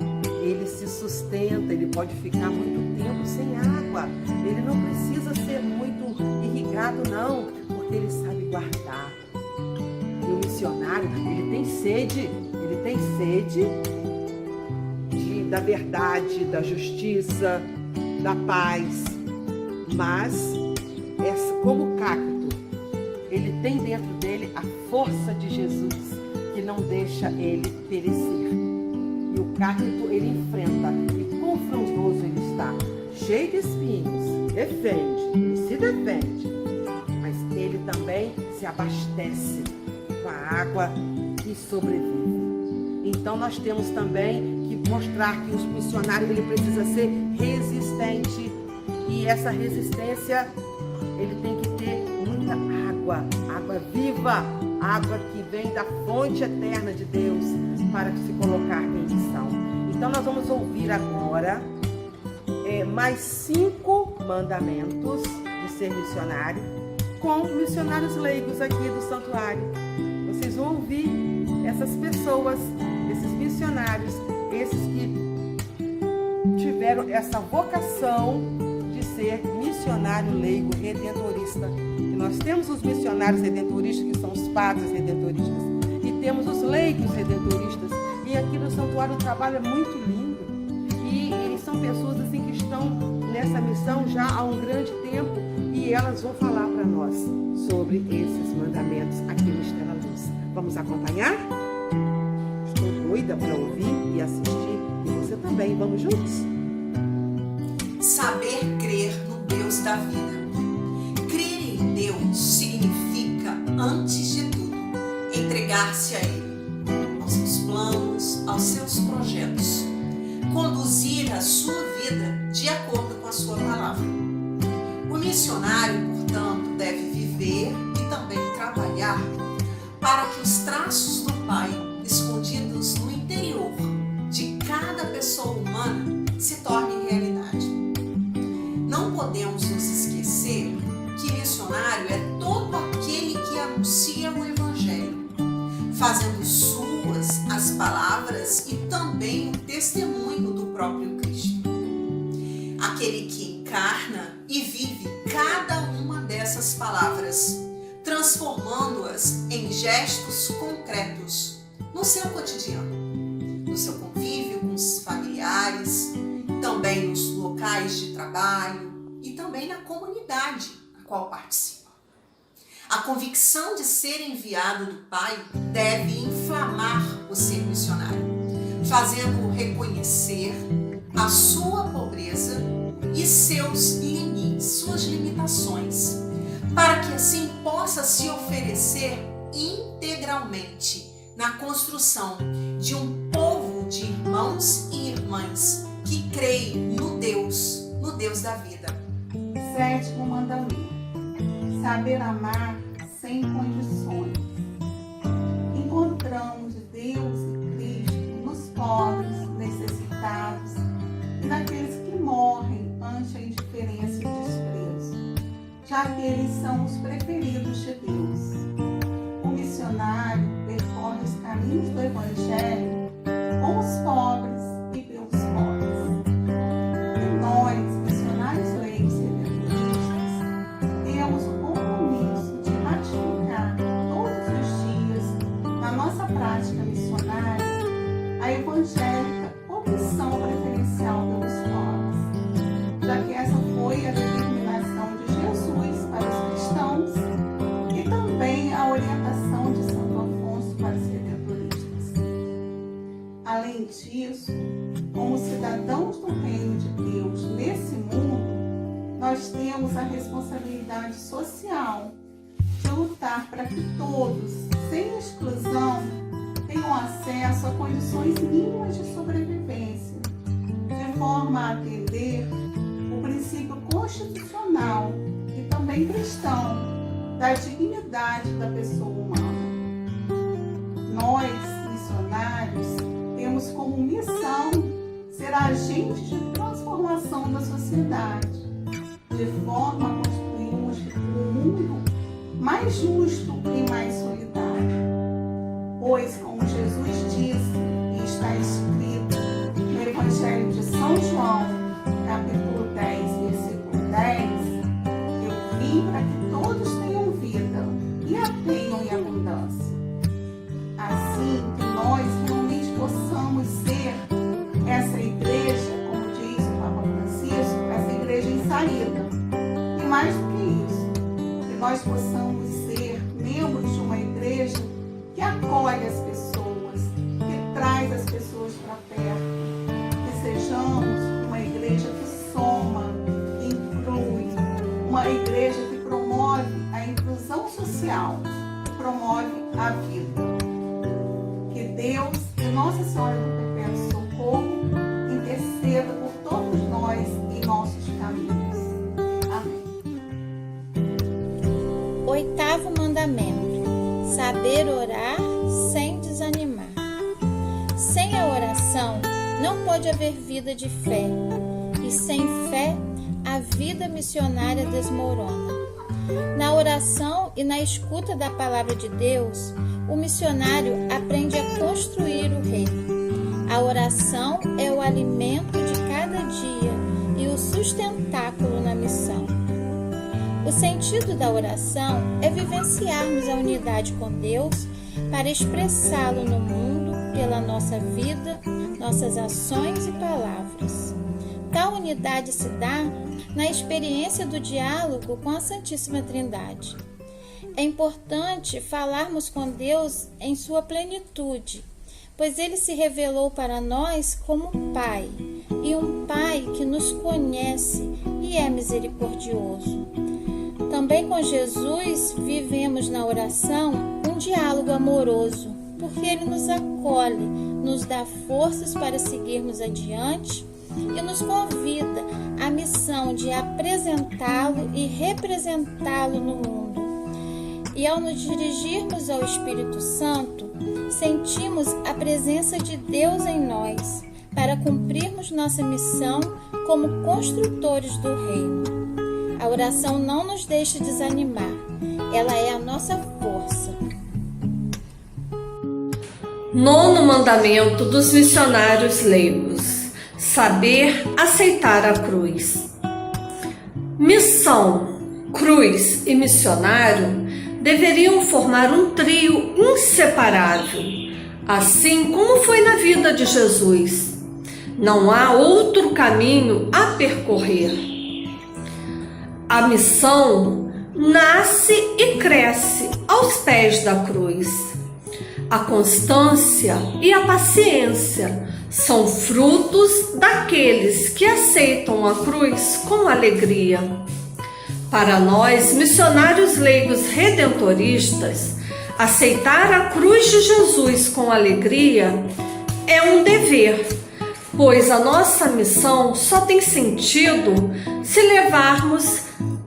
Speaker 2: Ele se sustenta, ele pode ficar muito tempo sem água. Ele não precisa ser muito irrigado, não, porque ele sabe guardar. E o missionário, ele tem sede da verdade, da justiça, da paz. Mas, como o cacto, ele tem dentro dele a força de Jesus, que não deixa ele perecer. E o cacto ele enfrenta, e confrontoso ele está, cheio de espinhos, ele se defende, mas ele também se abastece com a água e sobrevive. Então nós temos também que mostrar que os missionários ele precisa ser resistente, e essa resistência ele tem que ter muita água, água viva, água que vem da fonte eterna de Deus para se colocar em missão. Então nós vamos ouvir agora mais 5 mandamentos de ser missionário com missionários leigos aqui do santuário. Vocês vão ouvir essas pessoas, esses missionários, esses que tiveram essa vocação de ser missionário leigo redentorista. E nós temos os missionários redentoristas, que são os padres redentoristas, e temos os leigos redentoristas. E aqui no santuário o trabalho é muito lindo. E são pessoas assim que estão nessa missão já há um grande tempo, e elas vão falar para nós sobre esses mandamentos aqui no Estela Luz. Vamos acompanhar? Estou doida para ouvir e assistir, e você também. Vamos juntos?
Speaker 10: Saber crer no Deus da vida. Crer em Deus significa, antes de tudo, entregar-se a Ele, aos seus planos, aos seus projetos, conduzir a sua vida de acordo com a sua palavra. O missionário, portanto, deve viver e também trabalhar para que os traços do Pai, escondidos no interior de cada pessoa humana, se tornem realidade. Não podemos nos esquecer que missionário é todo aquele que anuncia o Evangelho, fazendo suas as palavras e também o testemunho do próprio Cristo. Aquele que encarna e vive cada uma dessas palavras, transformando-as em gestos concretos no seu cotidiano, no seu convívio com os familiares, também nos locais de trabalho e também na comunidade a qual participa. A convicção de ser enviado do Pai deve inflamar o ser missionário, fazendo-o reconhecer a sua pobreza e seus limites, suas limitações, para que assim possa se oferecer integralmente na construção de um povo de irmãos e irmãs que creem no Deus da vida.
Speaker 11: 7º mandamento: saber amar sem condições. Encontramos Deus e Cristo nos pobres, necessitados e naqueles que morrem ante a indiferença e o desprezo, já que eles são os preferidos de Deus. O missionário percorre os caminhos do Evangelho com os pobres e pelos pobres. E nós, missionários leigos e redentoristas, temos o compromisso de ratificar todos os dias, na nossa prática missionária, a evangélica opção preferencial pelos pobres, já que essa foi a determinação de Jesus para os cristãos e também a orientação de Santo Afonso para os redentoristas. Além disso, como cidadãos do reino de Deus nesse mundo, nós temos a responsabilidade social de lutar para que todos, sem exclusão, tenham acesso a condições mínimas de sobrevivência, de forma a atender o princípio constitucional e também cristão da dignidade da pessoa humana. Nós, missionários, temos como missão ser agentes de transformação da sociedade, de forma a construirmos um mundo mais justo e mais solidário. Pois, como Jesus disse, e está escrito no Evangelho de São João, capítulo 10, versículo 10, eu vim para que todos tenham vida e a tenham em abundância. Assim que nós realmente possamos ser essa igreja, como diz o Papa Francisco, essa igreja em saída. E mais do que isso, que nós possamos ser membros de uma igreja que acolhe as pessoas, que traz as pessoas para perto, que sejamos uma igreja que soma, que inclui, uma igreja que promove a inclusão social, que promove a vida. Que Deus e Nossa Senhora do Perpétuo Socorro interceda por todos nós em nossos caminhos. Amém.
Speaker 12: 8º mandamento: saber orar sem desanimar. Sem a oração não pode haver vida de fé, e sem fé a vida missionária desmorona. Na oração e na escuta da palavra de Deus, o missionário aprende a construir o reino. A oração é o alimento de cada dia e o sustentáculo na missão. O sentido da oração é vivenciarmos a unidade com Deus para expressá-lo no mundo pela nossa vida, nossas ações e palavras. Tal unidade se dá na experiência do diálogo com a Santíssima Trindade. É importante falarmos com Deus em sua plenitude, pois Ele se revelou para nós como Pai, e um Pai que nos conhece e é misericordioso. Também com Jesus vivemos na oração um diálogo amoroso, porque Ele nos acolhe, nos dá forças para seguirmos adiante e nos convida à missão de apresentá-lo e representá-lo no mundo. E ao nos dirigirmos ao Espírito Santo, sentimos a presença de Deus em nós, para cumprirmos nossa missão como construtores do reino. A oração não nos deixa desanimar, ela é a nossa força.
Speaker 13: 9º mandamento dos missionários leigos: saber aceitar a cruz. Missão, cruz e missionário deveriam formar um trio inseparável, assim como foi na vida de Jesus. Não há outro caminho a percorrer. A missão nasce e cresce aos pés da cruz. A constância e a paciência são frutos daqueles que aceitam a cruz com alegria. Para nós, missionários leigos redentoristas, aceitar a cruz de Jesus com alegria é um dever, pois a nossa missão só tem sentido se levarmos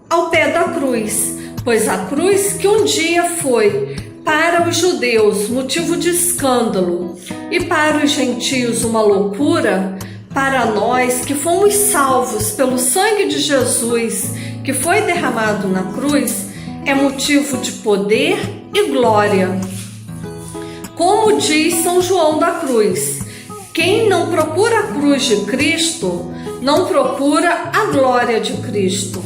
Speaker 13: ao pé da cruz, pois a cruz que um dia foi para os judeus motivo de escândalo e para os gentios uma loucura, para nós que fomos salvos pelo sangue de Jesus que foi derramado na cruz, é motivo de poder e glória. Como diz São João da Cruz, quem não procura a cruz de Cristo, não procura a glória de Cristo.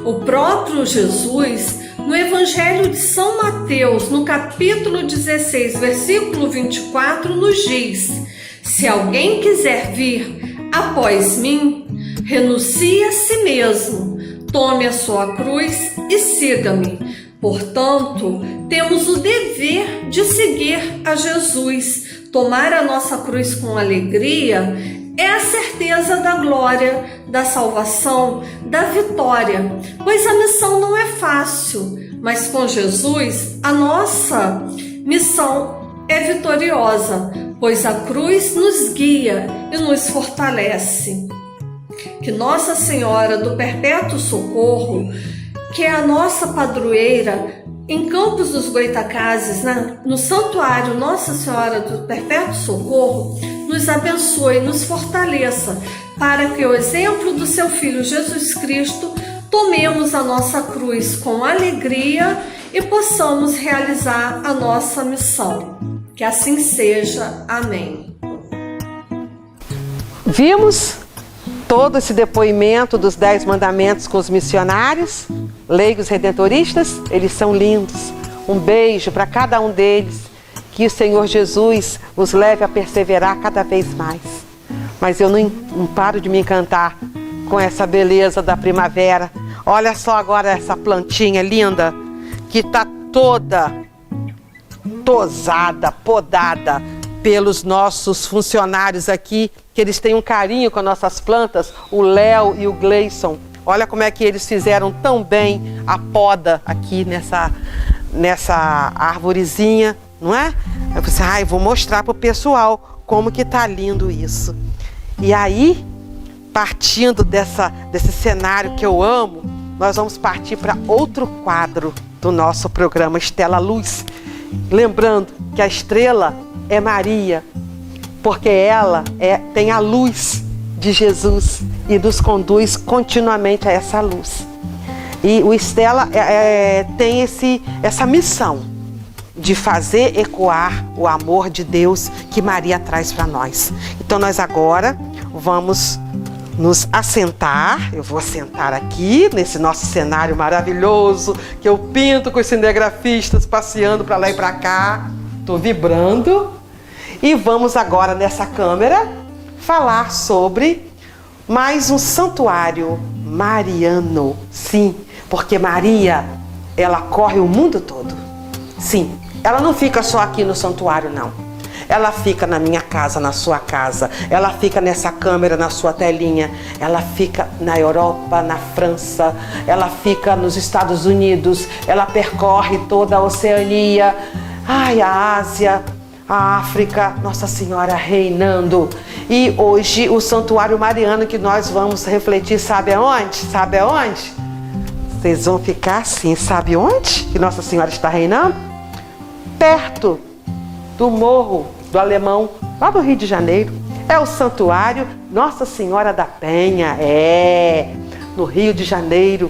Speaker 13: O próprio Jesus, no Evangelho de São Mateus, no capítulo 16, versículo 24, nos diz: se alguém quiser vir após mim, renuncie a si mesmo, tome a sua cruz e siga-me. Portanto, temos o dever de seguir a Jesus. Tomar a nossa cruz com alegria é a certeza da glória, da salvação, da vitória, pois a missão não é fácil, mas com Jesus a nossa missão é vitoriosa, pois a cruz nos guia e nos fortalece. Que Nossa Senhora do Perpétuo Socorro, que é a nossa padroeira em Campos dos Goitacazes, no Santuário Nossa Senhora do Perpétuo Socorro, nos abençoe e nos fortaleça, para que o exemplo do seu Filho Jesus Cristo tomemos a nossa cruz com alegria e possamos realizar a nossa missão. Que assim seja. Amém.
Speaker 2: Vimos todo esse depoimento dos 10 mandamentos com os missionários, leigos redentoristas, eles são lindos. Um beijo para cada um deles, que o Senhor Jesus os leve a perseverar cada vez mais. Mas eu não paro de me encantar com essa beleza da primavera. Olha só agora essa plantinha linda, que está toda tosada, podada pelos nossos funcionários aqui, que eles têm um carinho com as nossas plantas, o Léo e o Gleison. Olha como é que eles fizeram tão bem a poda aqui nessa arvorezinha, não é? Eu pensei, vou mostrar pro pessoal como que tá lindo isso. E aí, partindo desse cenário que eu amo, nós vamos partir para outro quadro do nosso programa Estela Luz. Lembrando que a estrela é Maria, porque ela tem a luz de Jesus e nos conduz continuamente a essa luz. E o Estela tem essa missão de fazer ecoar o amor de Deus que Maria traz para nós. Então nós agora vamos nos assentar. Eu vou sentar aqui nesse nosso cenário maravilhoso que eu pinto com os cinegrafistas passeando para lá e para cá. Estou vibrando. E vamos agora nessa câmera falar sobre mais um santuário mariano. Sim, porque Maria, ela corre o mundo todo. Sim, ela não fica só aqui no santuário, não. Ela fica na minha casa, na sua casa. Ela fica nessa câmera, na sua telinha. Ela fica na Europa, na França. Ela fica nos Estados Unidos. Ela percorre toda a Oceania. A Ásia, a África. Nossa Senhora reinando. E hoje o santuário mariano que nós vamos refletir, sabe aonde? Sabe aonde? Vocês vão ficar assim, sabe onde que Nossa Senhora está reinando? Perto do Morro do Alemão, lá do Rio de Janeiro. É o santuário Nossa Senhora da Penha, no Rio de Janeiro,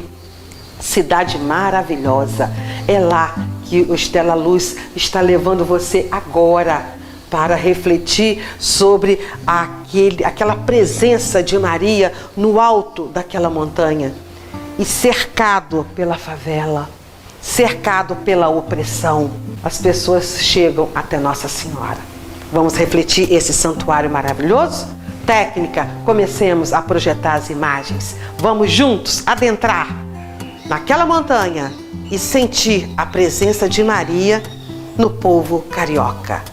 Speaker 2: cidade maravilhosa. É lá que o Estela Luz está levando você agora para refletir sobre aquela presença de Maria no alto daquela montanha e cercado pela favela, cercado pela opressão. As pessoas chegam até Nossa Senhora. Vamos refletir esse santuário maravilhoso? Técnica, comecemos a projetar as imagens. Vamos juntos adentrar naquela montanha e sentir a presença de Maria no povo carioca.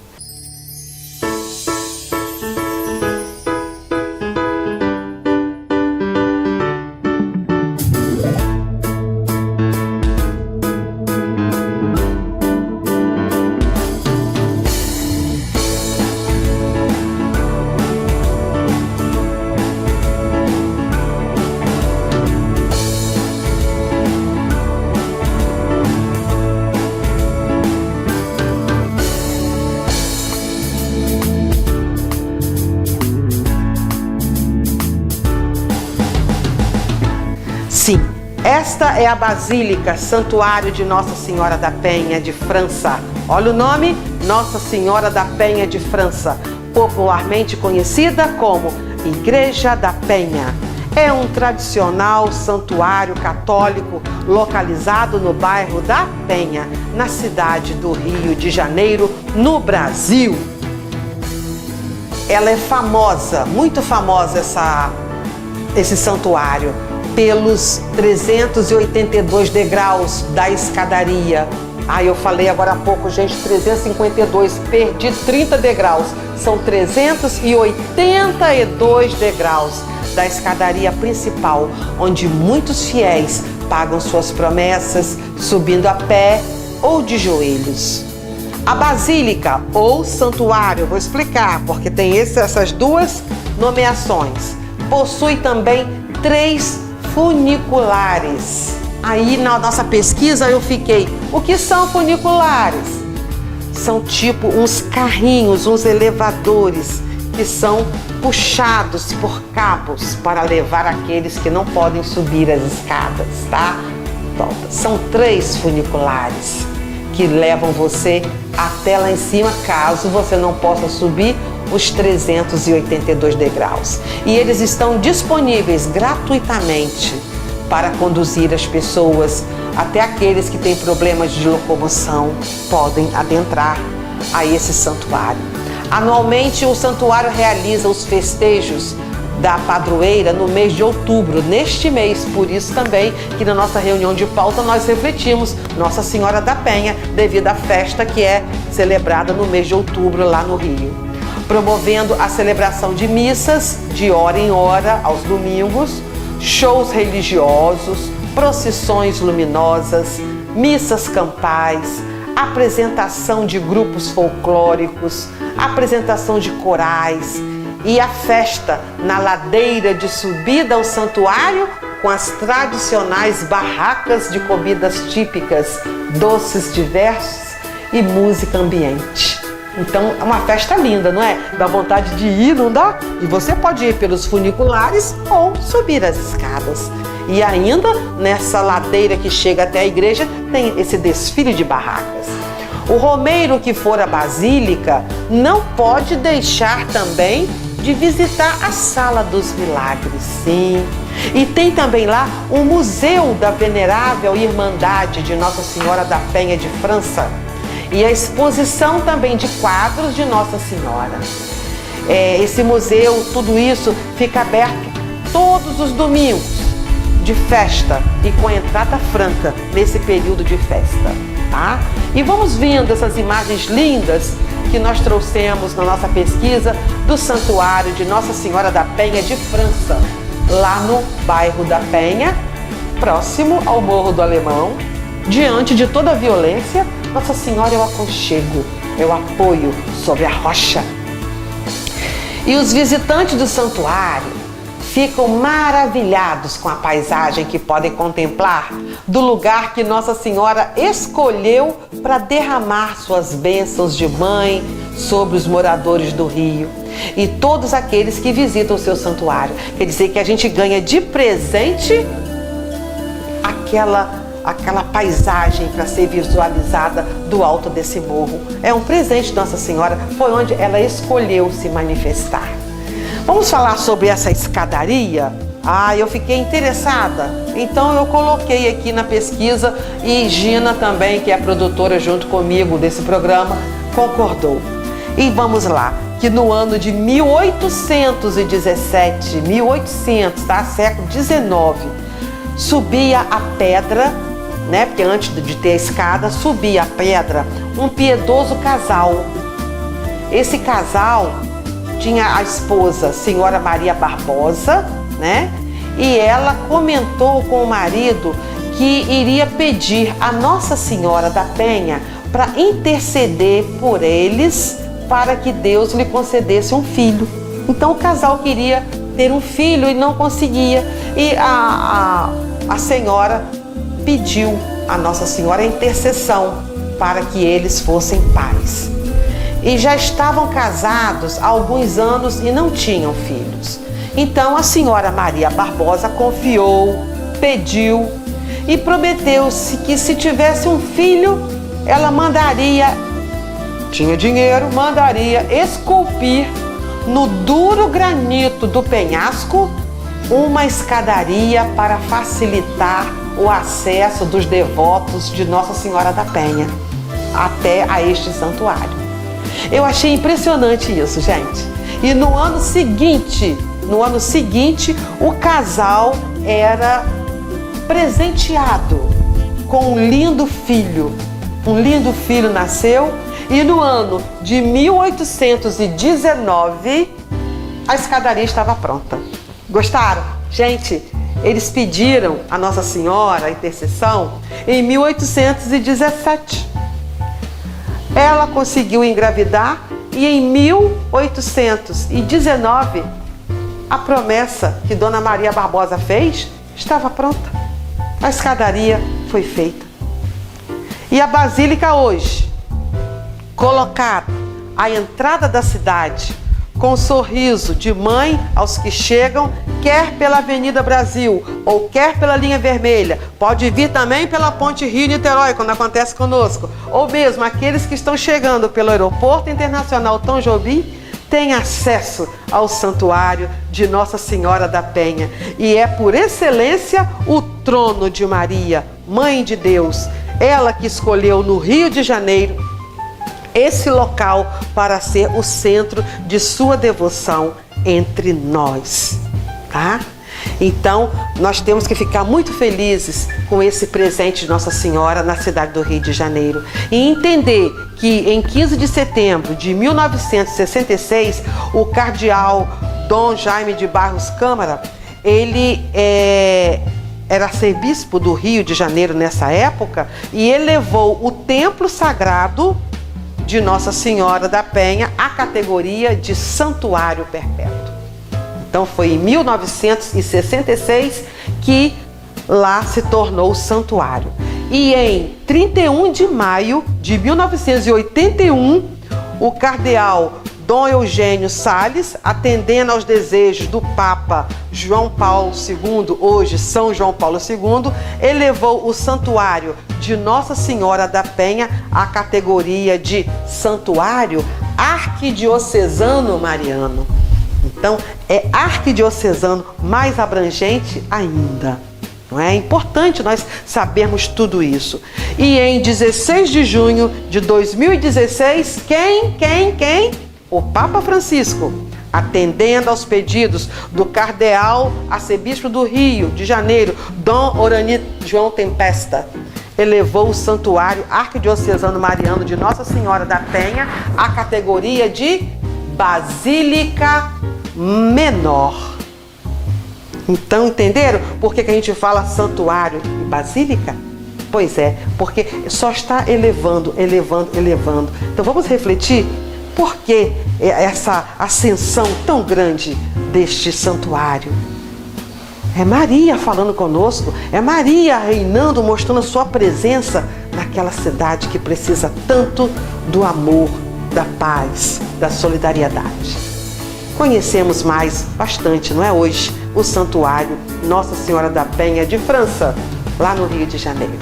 Speaker 2: Sim, esta é a Basílica, Santuário de Nossa Senhora da Penha de França. Olha o nome, Nossa Senhora da Penha de França, popularmente conhecida como Igreja da Penha. É um tradicional santuário católico localizado no bairro da Penha, na cidade do Rio de Janeiro, no Brasil. Ela é famosa, muito famosa esse santuário, pelos 382 degraus da escadaria. Eu falei agora há pouco, gente, 352, perdi 30 degraus. São 382 degraus da escadaria principal, onde muitos fiéis pagam suas promessas, subindo a pé ou de joelhos. A basílica ou santuário, vou explicar, porque tem essas duas nomeações. Possui também 3 funiculares. Aí na nossa pesquisa eu fiquei, o que são funiculares? São tipo uns carrinhos, uns elevadores que são puxados por cabos para levar aqueles que não podem subir as escadas, tá? Então, são 3 funiculares que levam você até lá em cima, caso você não possa subir os 382 degraus. E eles estão disponíveis gratuitamente para conduzir as pessoas, até aqueles que têm problemas de locomoção podem adentrar a esse santuário. Anualmente, o santuário realiza os festejos
Speaker 14: da padroeira no mês de outubro, neste mês. Por isso também que na nossa reunião de pauta nós refletimos Nossa Senhora da Penha, devido à festa que é celebrada no mês de outubro lá no Rio. Promovendo a celebração de missas de hora em hora aos domingos, shows religiosos, procissões luminosas, missas campais, apresentação de grupos folclóricos, apresentação de corais e a festa na ladeira de subida ao santuário com as tradicionais barracas de comidas típicas, doces diversos e música ambiente. Então é uma festa linda, não é? Dá vontade de ir, não dá? E você pode ir pelos funiculares ou subir as escadas. E ainda nessa ladeira que chega até a igreja tem esse desfile de barracas. O romeiro que for à Basílica não pode deixar também de visitar a Sala dos Milagres, sim. E tem também lá o Museu da Venerável Irmandade de Nossa Senhora da Penha de França e a exposição também de quadros de Nossa Senhora. Esse museu, tudo isso fica aberto todos os domingos de festa e com entrada franca nesse período de festa, tá? E vamos vendo essas imagens lindas que nós trouxemos na nossa pesquisa do Santuário de Nossa Senhora da Penha de França, lá no bairro da Penha, próximo ao Morro do Alemão. Diante de toda a violência, Nossa Senhora é o aconchego, é o apoio sobre a rocha. E os visitantes do santuário ficam maravilhados com a paisagem que podem contemplar do lugar que Nossa Senhora escolheu para derramar suas bênçãos de mãe sobre os moradores do Rio e todos aqueles que visitam o seu santuário. Quer dizer que a gente ganha de presente aquela paisagem para ser visualizada do alto desse morro. É um presente de Nossa Senhora, foi onde ela escolheu se manifestar. Vamos falar sobre essa escadaria? Eu fiquei interessada, então eu coloquei aqui na pesquisa e Gina também, que é produtora junto comigo desse programa, concordou. E vamos lá, que no ano de 1817, século XIX, subia a pedra, né? Porque antes de ter a escada, subia a pedra um piedoso casal. Esse casal tinha a esposa, Senhora Maria Barbosa, né? E ela comentou com o marido que iria pedir a Nossa Senhora da Penha para interceder por eles para que Deus lhe concedesse um filho. Então o casal queria ter um filho e não conseguia. E a senhora pediu a Nossa Senhora a intercessão para que eles fossem pais. E já estavam casados há alguns anos e não tinham filhos. Então a senhora Maria Barbosa confiou, pediu e prometeu-se que se tivesse um filho, ela tinha dinheiro, mandaria esculpir no duro granito do penhasco uma escadaria para facilitar o acesso dos devotos de Nossa Senhora da Penha até a este santuário. Eu achei impressionante isso, gente. E no ano seguinte, o casal era presenteado com um lindo filho. Um lindo filho nasceu e no ano de 1819 a escadaria estava pronta. Gostaram? Gente, eles pediram a Nossa Senhora a intercessão em 1817. Ela conseguiu engravidar e em 1819 a promessa que Dona Maria Barbosa fez estava pronta. A escadaria foi feita. E a Basílica hoje, colocada à entrada da cidade, com um sorriso de mãe aos que chegam, quer pela Avenida Brasil ou quer pela linha vermelha, pode vir também pela Ponte Rio-Niterói, quando acontece conosco, ou mesmo aqueles que estão chegando pelo Aeroporto Internacional Tom Jobim, tem acesso ao Santuário de Nossa Senhora da Penha. E é por excelência o trono de Maria, Mãe de Deus, ela que escolheu no Rio de Janeiro esse local para ser o centro de sua devoção entre nós. tá? Então, nós temos que ficar muito felizes com esse presente de Nossa Senhora na cidade do Rio de Janeiro e entender que em 15 de setembro de 1966, o cardeal Dom Jaime de Barros Câmara, ele era arcebispo do Rio de Janeiro nessa época e elevou o templo sagrado de Nossa Senhora da Penha à categoria de santuário perpétuo. Então foi em 1966 que lá se tornou santuário. E em 31 de maio de 1981, o cardeal Dom Eugênio Salles, atendendo aos desejos do Papa João Paulo II, hoje São João Paulo II, elevou o santuário de Nossa Senhora da Penha à categoria de santuário arquidiocesano mariano. Então, é arquidiocesano mais abrangente ainda. Não é? É importante nós sabermos tudo isso. E em 16 de junho de 2016, quem? O Papa Francisco, atendendo aos pedidos do cardeal arcebispo do Rio de Janeiro, Dom Orani João Tempesta, elevou o santuário arquidiocesano mariano de Nossa Senhora da Penha à categoria de Basílica Menor. Então, entenderam por que a gente fala santuário e basílica? Pois é, porque só está elevando. Então vamos refletir por que essa ascensão tão grande deste santuário. É Maria falando conosco, é Maria reinando, mostrando a sua presença naquela cidade que precisa tanto do amor, da paz, da solidariedade. Conhecemos bastante, não é hoje, o santuário Nossa Senhora da Penha de França, lá no Rio de Janeiro.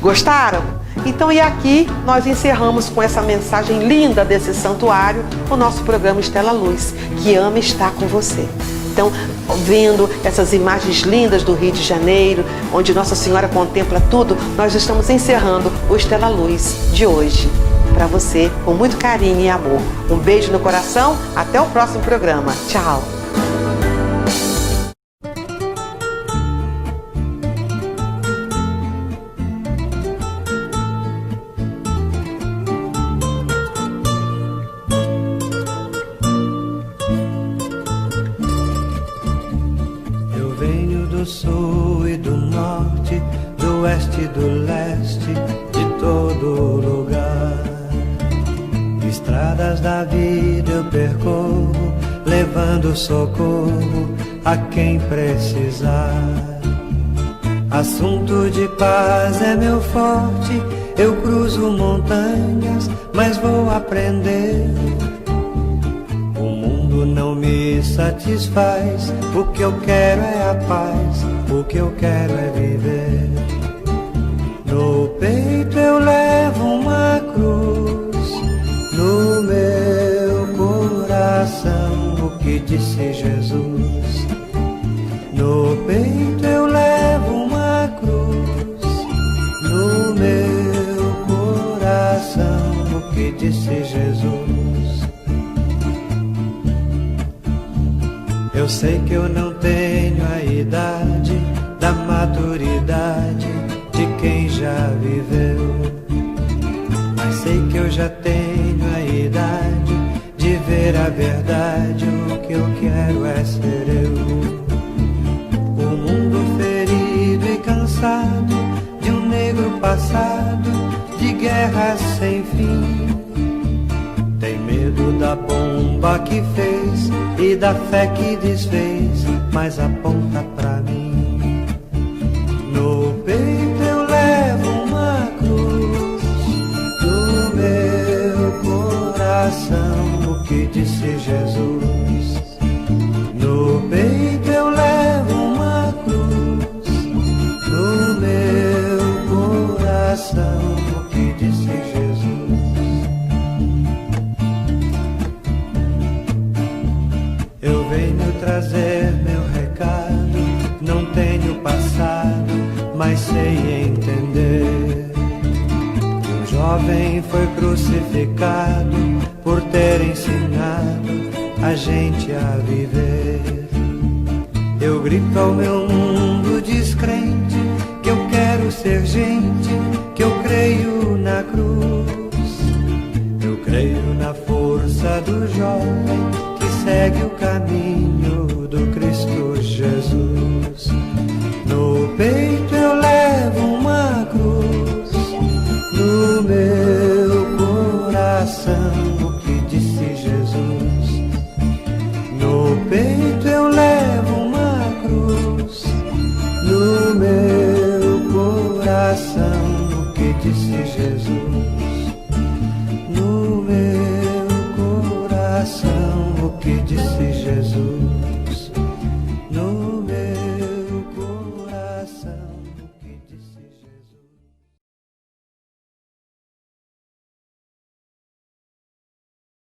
Speaker 14: Gostaram? Então, e aqui nós encerramos com essa mensagem linda desse santuário o nosso programa Estela Luz, que ama estar com você. Então, vendo essas imagens lindas do Rio de Janeiro, onde Nossa Senhora contempla tudo, nós estamos encerrando o Estela Luz de hoje. Para você, com muito carinho e amor. Um beijo no coração, até o próximo programa. Tchau!
Speaker 15: Eu venho do sul e do norte, do oeste e do leste, de todo lugar. Estradas da vida eu percorro, levando socorro a quem precisar. Assunto de paz é meu forte, eu cruzo montanhas, mas vou aprender. O mundo não me satisfaz, o que eu quero é a paz, o que eu quero é viver. No peito eu levo uma cruz, no meu coração, o que disse Jesus. No peito eu levo uma cruz, no meu coração, o que disse Jesus. Eu sei que eu não tenho a idade da maturidade de quem já viveu, mas sei que eu já tenho a idade de ver a verdade. O que eu quero é ser eu. O mundo ferido e cansado de um negro passado, de guerras sem fim, tem medo da bomba que fez e da fé que desfez, mas aponta pra mim. No peito eu levo uma cruz, no meu coração, o que disse Jesus. No peito eu levo uma cruz, no meu coração, o que disse Jesus. Eu venho trazer meu recado, não tenho passado, mas sei entender. Um jovem foi crucificado por ter ensinado a gente a viver. Eu grito ao meu mundo descrente que eu quero ser gente, que eu creio na cruz. Eu creio na força do jovem que segue o caminho do Cristo Jesus. No peito eu levo uma cruz, no meu coração o que disse Jesus. No peito eu levo uma cruz, no meu coração o que disse Jesus. No meu coração o que disse Jesus.